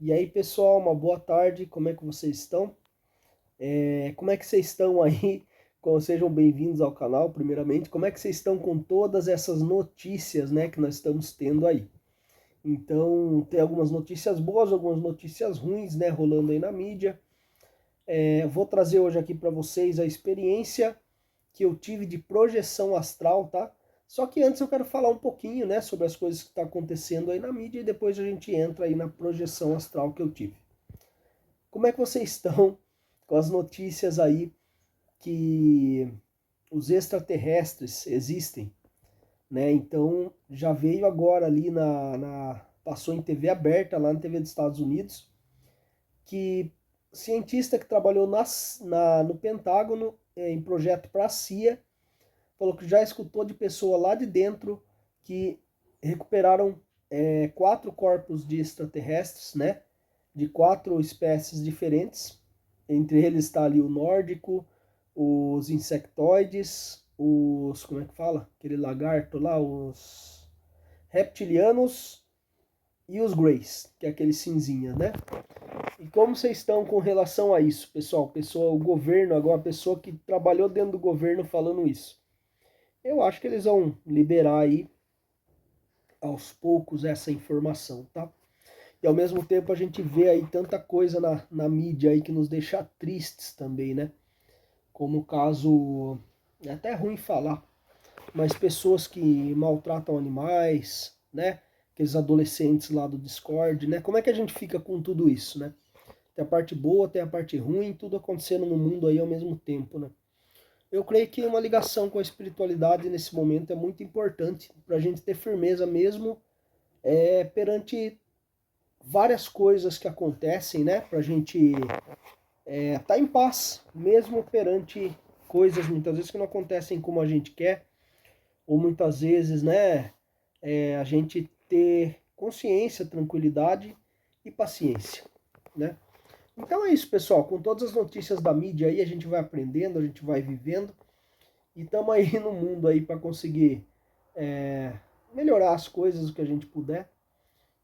E aí, pessoal, uma boa tarde, como é que vocês estão? Como é que vocês estão aí? Sejam bem-vindos ao canal, primeiramente. Como é que vocês estão com todas essas notícias, né, que nós estamos tendo aí? Então, tem algumas notícias boas, algumas notícias ruins, né, rolando aí na mídia. Vou trazer hoje aqui para vocês a experiência que eu tive de projeção astral, tá? Só que antes eu quero falar um pouquinho, né, sobre as coisas que estão acontecendo aí na mídia e depois a gente entra aí na projeção astral que eu tive. Como é que vocês estão com as notícias aí que os extraterrestres existem, né? Então já veio agora ali passou em TV aberta lá na TV dos Estados Unidos que cientista que trabalhou no Pentágono em projeto para a CIA falou que já escutou de pessoa lá de dentro que recuperaram 4 corpos de extraterrestres, né? De 4 espécies diferentes. Entre eles está ali o nórdico, os insectoides, os. Como é que fala? Aquele lagarto lá, os reptilianos e os greys, que é aquele cinzinha, né? E como vocês estão com relação a isso, pessoal? O governo, agora a pessoa que trabalhou dentro do governo falando isso. Eu acho que eles vão liberar aí aos poucos essa informação, tá? E ao mesmo tempo a gente vê aí tanta coisa na mídia aí que nos deixa tristes também, né? Como o caso, é até ruim falar, mas pessoas que maltratam animais, né? Aqueles adolescentes lá do Discord, né? Como é que a gente fica com tudo isso, né? Tem a parte boa, tem a parte ruim, tudo acontecendo no mundo aí ao mesmo tempo, né? Eu creio que uma ligação com a espiritualidade nesse momento é muito importante para a gente ter firmeza mesmo perante várias coisas que acontecem, né? Para a gente tá em paz, mesmo perante coisas muitas vezes que não acontecem como a gente quer, ou muitas vezes, né? A gente ter consciência, tranquilidade e paciência, né? Então é isso, pessoal. Com todas as notícias da mídia aí, a gente vai aprendendo, a gente vai vivendo. E estamos aí no mundo aí para conseguir melhorar as coisas o que a gente puder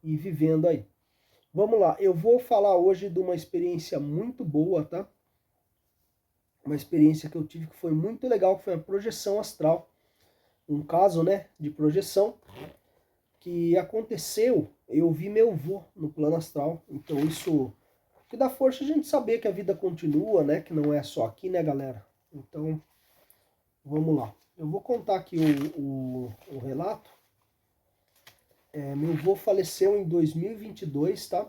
e vivendo aí. Vamos lá, eu vou falar hoje de uma experiência muito boa, tá? Uma experiência que eu tive que foi muito legal, que foi a projeção astral. Um caso, né, de projeção que aconteceu, eu vi meu avô no plano astral. Então isso que dá força a gente saber que a vida continua, né, que não é só aqui, né, galera? Então, vamos lá. Eu vou contar aqui o relato. Meu avô faleceu em 2022, tá?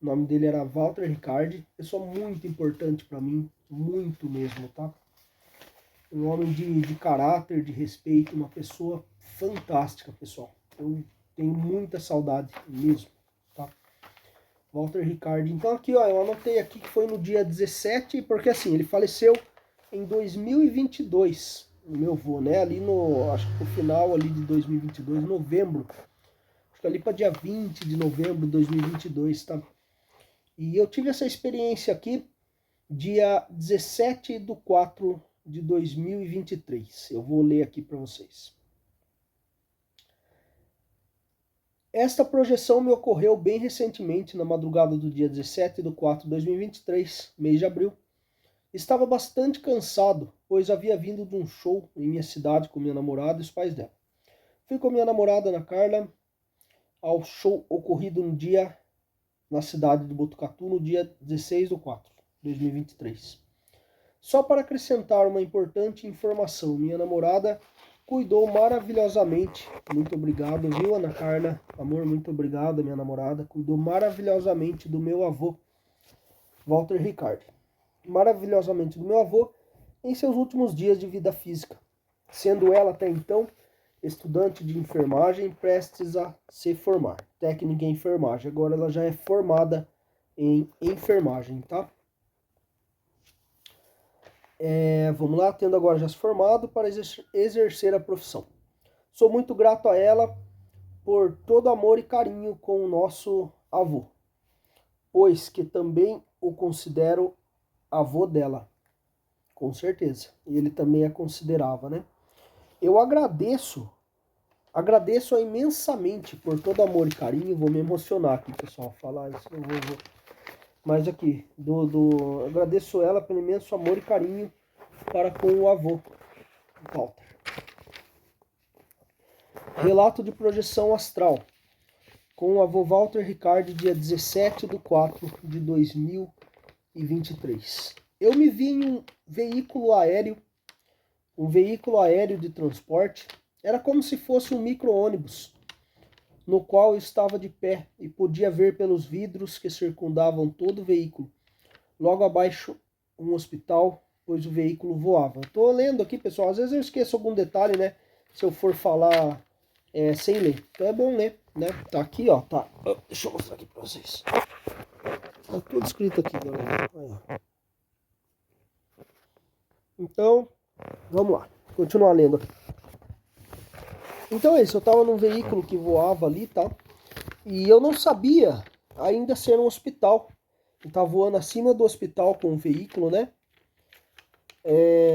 O nome dele era Walter Ricardi. Pessoa muito importante para mim, muito mesmo, tá? Um homem de caráter, de respeito, uma pessoa fantástica, pessoal. Eu tenho muita saudade mesmo, tá? Walter Ricardi. Então aqui, ó, eu anotei aqui que foi no dia 17, porque assim, ele faleceu em 2022, o meu avô, né? Ali no, acho que no final ali de 2022, novembro. Acho que ali para dia 20 de novembro de 2022, tá? E eu tive essa experiência aqui dia 17 de 4 de 2023. Eu vou ler aqui para vocês. Esta projeção me ocorreu bem recentemente, na madrugada do dia 17 de 4 de 2023, mês de abril. Estava bastante cansado, pois havia vindo de um show em minha cidade com minha namorada e os pais dela. Fui com minha namorada, Ana Carla, ao show ocorrido no dia na cidade de Botucatu no dia 16 de 4 de 2023. Só para acrescentar uma importante informação, minha namorada cuidou maravilhosamente. Muito obrigado, viu, Ana Carla? Amor, muito obrigado, minha namorada. Cuidou maravilhosamente do meu avô, Walter Ricardi. Maravilhosamente do meu avô em seus últimos dias de vida física, sendo ela até então estudante de enfermagem prestes a se formar, técnica em enfermagem. Agora ela já é formada em enfermagem, tá? Vamos lá, tendo agora já se formado para exercer a profissão. Sou muito grato a ela por todo amor e carinho com o nosso avô, pois que também o considero avô dela, com certeza. E ele também a considerava, né? Eu Agradeço imensamente por todo amor e carinho. Vou me emocionar aqui, pessoal, falar isso. Eu vou. Mas aqui, agradeço ela pelo imenso amor e carinho para com o avô, Walter. Relato de projeção astral. Com o avô Walter Ricardo, dia 17/4/2023. Eu me vi em um veículo aéreo de transporte. Era como se fosse um micro-ônibus, no qual eu estava de pé e podia ver pelos vidros que circundavam todo o veículo. Logo abaixo, um hospital, pois o veículo voava. Estou lendo aqui, pessoal. Às vezes eu esqueço algum detalhe, né? Se eu for falar sem ler. Então é bom ler, né? Tá aqui, ó. Tá. Deixa eu mostrar aqui para vocês. Tá tudo escrito aqui, galera. Aí, então, vamos lá. Continuar lendo aqui. Então é isso. Eu estava num veículo que voava ali, tá? E eu não sabia ainda ser um hospital. Eu tava voando acima do hospital com o veículo, né?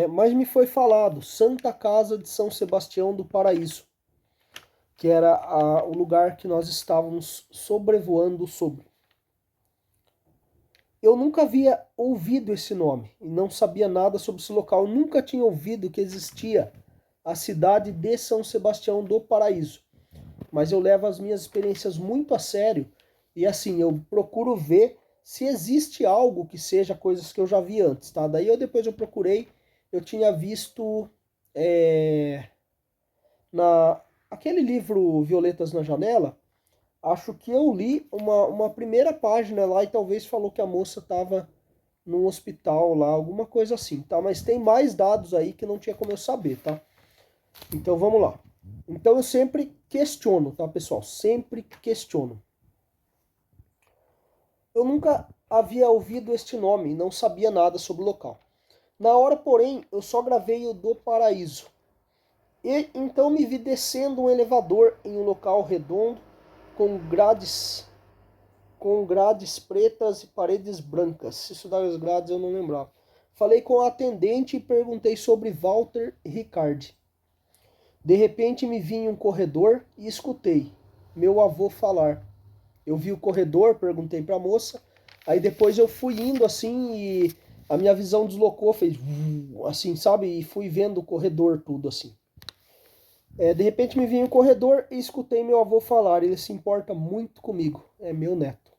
Mas me foi falado, Santa Casa de São Sebastião do Paraíso, que era o lugar que nós estávamos sobrevoando sobre. Eu nunca havia ouvido esse nome e não sabia nada sobre esse local. Eu nunca tinha ouvido que existia a cidade de São Sebastião do Paraíso. Mas eu levo as minhas experiências muito a sério e assim, eu procuro ver se existe algo que seja coisas que eu já vi antes, tá? Daí depois eu procurei, eu tinha visto aquele livro Violetas na Janela, acho que eu li uma primeira página lá e talvez falou que a moça estava num hospital lá, alguma coisa assim, tá? Mas tem mais dados aí que não tinha como eu saber, tá? Então vamos lá. Então eu sempre questiono, tá, pessoal? Sempre questiono. Eu nunca havia ouvido este nome, não sabia nada sobre o local. Na hora, porém, eu só gravei o do Paraíso. E então me vi descendo um elevador em um local redondo com grades pretas e paredes brancas. Isso das grades eu não lembrava. Falei com a atendente e perguntei sobre Walter Ricardi. De repente me vi em um corredor e escutei meu avô falar. Eu vi o corredor, perguntei para a moça, aí depois eu fui indo assim e a minha visão deslocou, fez assim, sabe? E fui vendo o corredor tudo assim. De repente me vi em um corredor e escutei meu avô falar. Ele se importa muito comigo, é meu neto.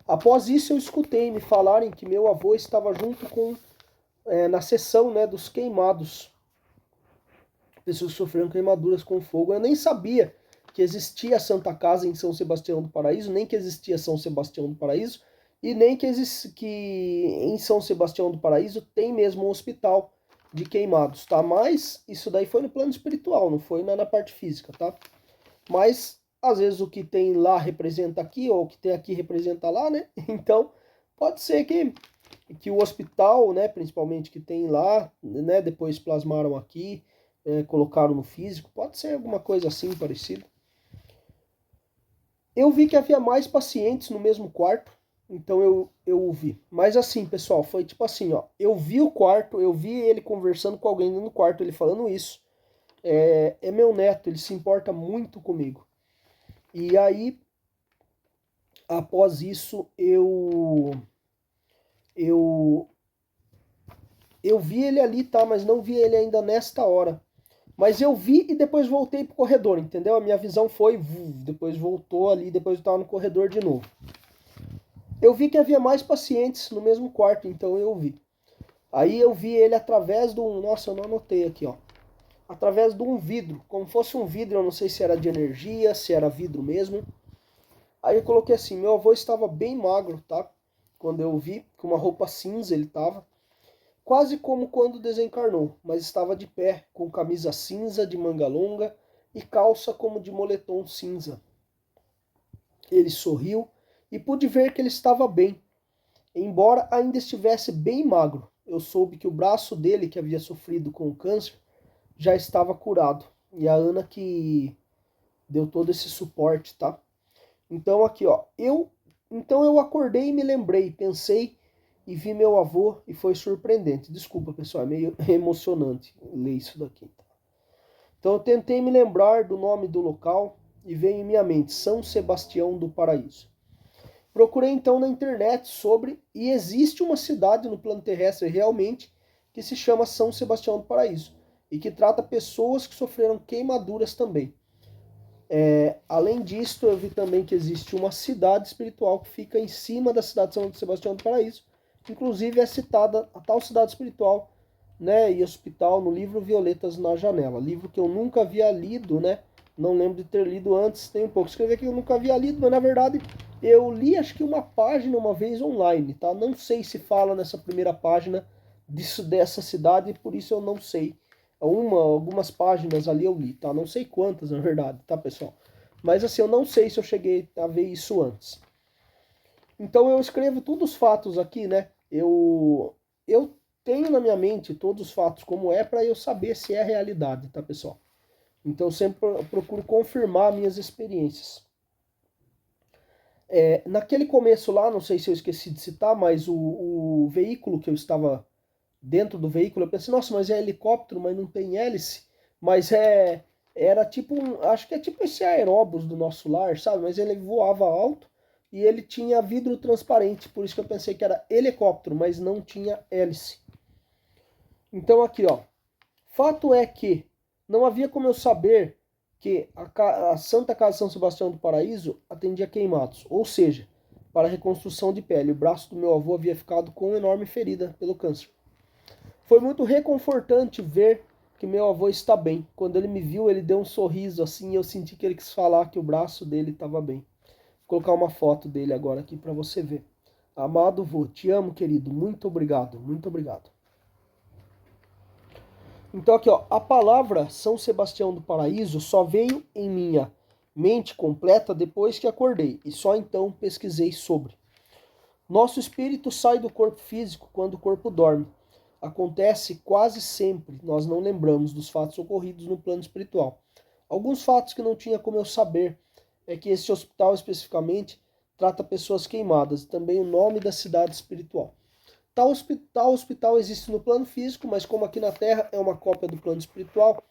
Após isso eu escutei me falarem que meu avô estava junto com na sessão, né, dos queimados, pessoas que sofreram queimaduras com fogo. Eu nem sabia que existia a Santa Casa em São Sebastião do Paraíso, nem que existia São Sebastião do Paraíso, e nem que em São Sebastião do Paraíso tem mesmo um hospital de queimados, tá? Mas isso daí foi no plano espiritual, não foi na parte física, tá? Mas às vezes o que tem lá representa aqui, ou o que tem aqui representa lá, né? Então pode ser que o hospital, né, principalmente que tem lá, né, depois plasmaram aqui, colocaram no físico, pode ser alguma coisa assim parecida. Eu vi que havia mais pacientes no mesmo quarto, então eu o vi. Mas assim, pessoal, foi tipo assim, ó, eu vi o quarto, eu vi ele conversando com alguém no quarto, ele falando isso. É meu neto, ele se importa muito comigo. E aí, após isso, eu vi ele ali, tá? Mas não vi ele ainda nesta hora. Mas eu vi e depois voltei pro corredor, entendeu? A minha visão foi, depois voltou ali, depois eu estava no corredor de novo. Eu vi que havia mais pacientes no mesmo quarto, então eu vi. Aí eu vi ele através do, nossa, eu não anotei aqui, ó. Através de um vidro, como fosse um vidro, eu não sei se era de energia, se era vidro mesmo. Aí eu coloquei assim, meu avô estava bem magro, tá? Quando eu vi, com uma roupa cinza ele estava. Quase como quando desencarnou, mas estava de pé, com camisa cinza de manga longa e calça como de moletom cinza. Ele sorriu e pude ver que ele estava bem, embora ainda estivesse bem magro. Eu soube que o braço dele, que havia sofrido com câncer, já estava curado. E a Ana que deu todo esse suporte, tá? Então aqui, ó, então eu acordei e me lembrei, pensei e vi meu avô e foi surpreendente. Desculpa, pessoal, é meio emocionante ler isso daqui. Então eu tentei me lembrar do nome do local e veio em minha mente São Sebastião do Paraíso. Procurei então na internet sobre, e existe uma cidade no plano terrestre realmente que se chama São Sebastião do Paraíso e que trata pessoas que sofreram queimaduras também. Além disso, eu vi também que existe uma cidade espiritual que fica em cima da cidade de São Sebastião do Paraíso. Inclusive é citada a tal cidade espiritual, né, e hospital no livro Violetas na Janela. Livro que eu nunca havia lido, né? Não lembro de ter lido antes, tem um pouco. Escrevi que eu nunca havia lido, mas na verdade eu li acho que uma página uma vez online, tá? Não sei se fala nessa primeira página dessa cidade, por isso eu não sei. Algumas páginas ali eu li, tá? Não sei quantas, na verdade, tá, pessoal? Mas assim, eu não sei se eu cheguei a ver isso antes. Então eu escrevo todos os fatos aqui, né? Eu tenho na minha mente todos os fatos como é para eu saber se é realidade, tá, pessoal? Então eu sempre procuro confirmar minhas experiências. Naquele começo lá, não sei se eu esqueci de citar, mas o veículo que eu estava dentro do veículo, eu pensei, nossa, mas é helicóptero, mas não tem hélice. Mas era tipo acho que é tipo esse aeróbus do nosso lar, sabe? Mas ele voava alto e ele tinha vidro transparente, por isso que eu pensei que era helicóptero, mas não tinha hélice. Então aqui, ó, fato é que não havia como eu saber que a Santa Casa de São Sebastião do Paraíso atendia queimados, ou seja, para reconstrução de pele. O braço do meu avô havia ficado com uma enorme ferida pelo câncer. Foi muito reconfortante ver que meu avô está bem. Quando ele me viu, ele deu um sorriso assim e eu senti que ele quis falar que o braço dele estava bem. Vou colocar uma foto dele agora aqui para você ver. Amado vô, te amo, querido. Muito obrigado, muito obrigado. Então aqui, ó, a palavra São Sebastião do Paraíso só veio em minha mente completa depois que acordei e só então pesquisei sobre. Nosso espírito sai do corpo físico quando o corpo dorme. Acontece quase sempre, nós não lembramos dos fatos ocorridos no plano espiritual. Alguns fatos que não tinha como eu saber é que esse hospital especificamente trata pessoas queimadas e também o nome da cidade espiritual. Tal hospital existe no plano físico, mas como aqui na Terra é uma cópia do plano espiritual,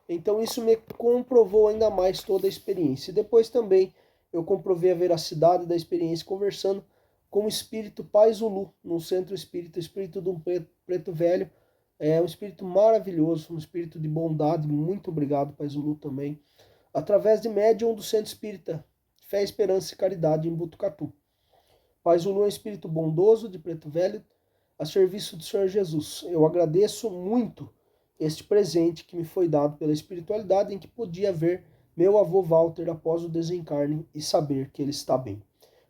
então isso me comprovou ainda mais toda a experiência. E depois também eu comprovei a veracidade da experiência conversando com o espírito Pai Zulu, no centro espírita, espírito de um preto velho. É um espírito maravilhoso, um espírito de bondade. Muito obrigado, Pai Zulu, também. Através de médium do centro espírita Fé, Esperança e Caridade em Butucatu. Pai Zulu é um espírito bondoso de preto velho a serviço do Senhor Jesus. Eu agradeço muito este presente que me foi dado pela espiritualidade em que podia ver meu avô Walter após o desencarne e saber que ele está bem.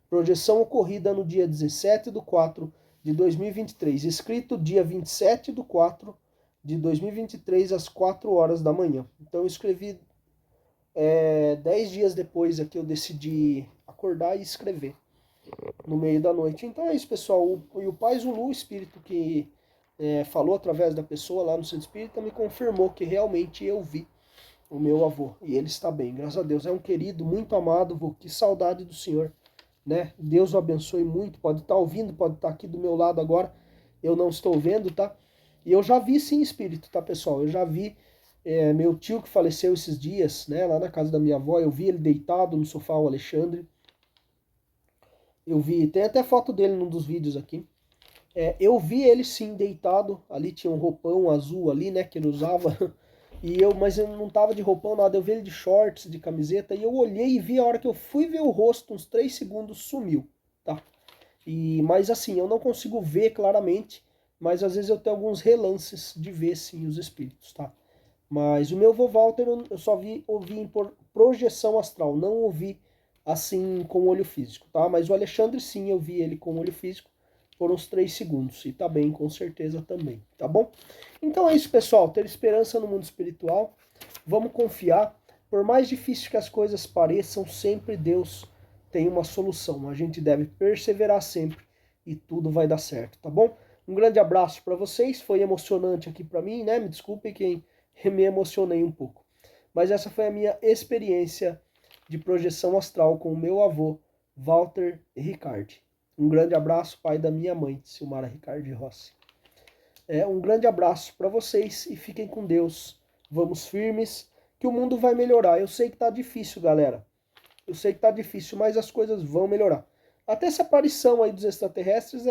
Projeção ocorrida no dia 17 de 4 de 2023, escrito dia 27 de 4 de 2023 às 4 horas da manhã. Então eu escrevi 10 dias depois aqui eu decidi acordar e escrever no meio da noite. Então é isso, pessoal. O Pai Zulu, o espírito que falou através da pessoa lá no centro espírita, me confirmou que realmente eu vi o meu avô. E ele está bem, graças a Deus. É um querido, muito amado vô. Que saudade do senhor, né? Deus o abençoe muito. Pode estar ouvindo, pode estar aqui do meu lado agora. Eu não estou vendo, tá? E eu já vi sim espírito, tá, pessoal? Eu já vi meu tio que faleceu esses dias, né? Lá na casa da minha avó. Eu vi ele deitado no sofá, o Alexandre. Eu vi, tem até foto dele num dos vídeos aqui. Eu vi ele sim deitado, ali tinha um roupão azul ali, né, que ele usava. Mas eu não tava de roupão nada, eu vi ele de shorts, de camiseta, e eu olhei e vi a hora que eu fui ver o rosto, uns 3 segundos, sumiu, tá? Mas assim, eu não consigo ver claramente, mas às vezes eu tenho alguns relances de ver sim os espíritos, tá? Mas o meu vô Walter eu só ouvi em projeção astral, não ouvi assim com o olho físico, tá? Mas o Alexandre sim, eu vi ele com o olho físico por uns 3 segundos e tá bem, com certeza também, tá bom? Então é isso, pessoal, ter esperança no mundo espiritual, vamos confiar, por mais difícil que as coisas pareçam, sempre Deus tem uma solução, a gente deve perseverar sempre e tudo vai dar certo, tá bom? Um grande abraço para vocês, foi emocionante aqui para mim, né? Me desculpe quem me emocionei um pouco. Mas essa foi a minha experiência de projeção astral com o meu avô, Walter Ricardi. Um grande abraço, pai da minha mãe, Silmara Ricardi Rossi. Um grande abraço para vocês e fiquem com Deus. Vamos firmes que o mundo vai melhorar. Eu sei que tá difícil, galera. Eu sei que tá difícil, mas as coisas vão melhorar. Até essa aparição aí dos extraterrestres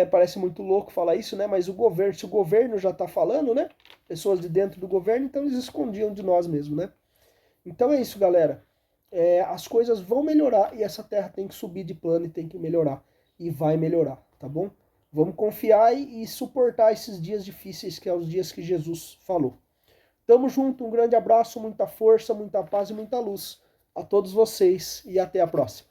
parece muito louco falar isso, né? Mas se o governo já tá falando, né? Pessoas de dentro do governo, então eles escondiam de nós mesmo, né? Então é isso, galera. As coisas vão melhorar e essa terra tem que subir de plano e tem que melhorar. E vai melhorar, tá bom? Vamos confiar e suportar esses dias difíceis, que é os dias que Jesus falou. Tamo junto, um grande abraço, muita força, muita paz e muita luz a todos vocês e até a próxima.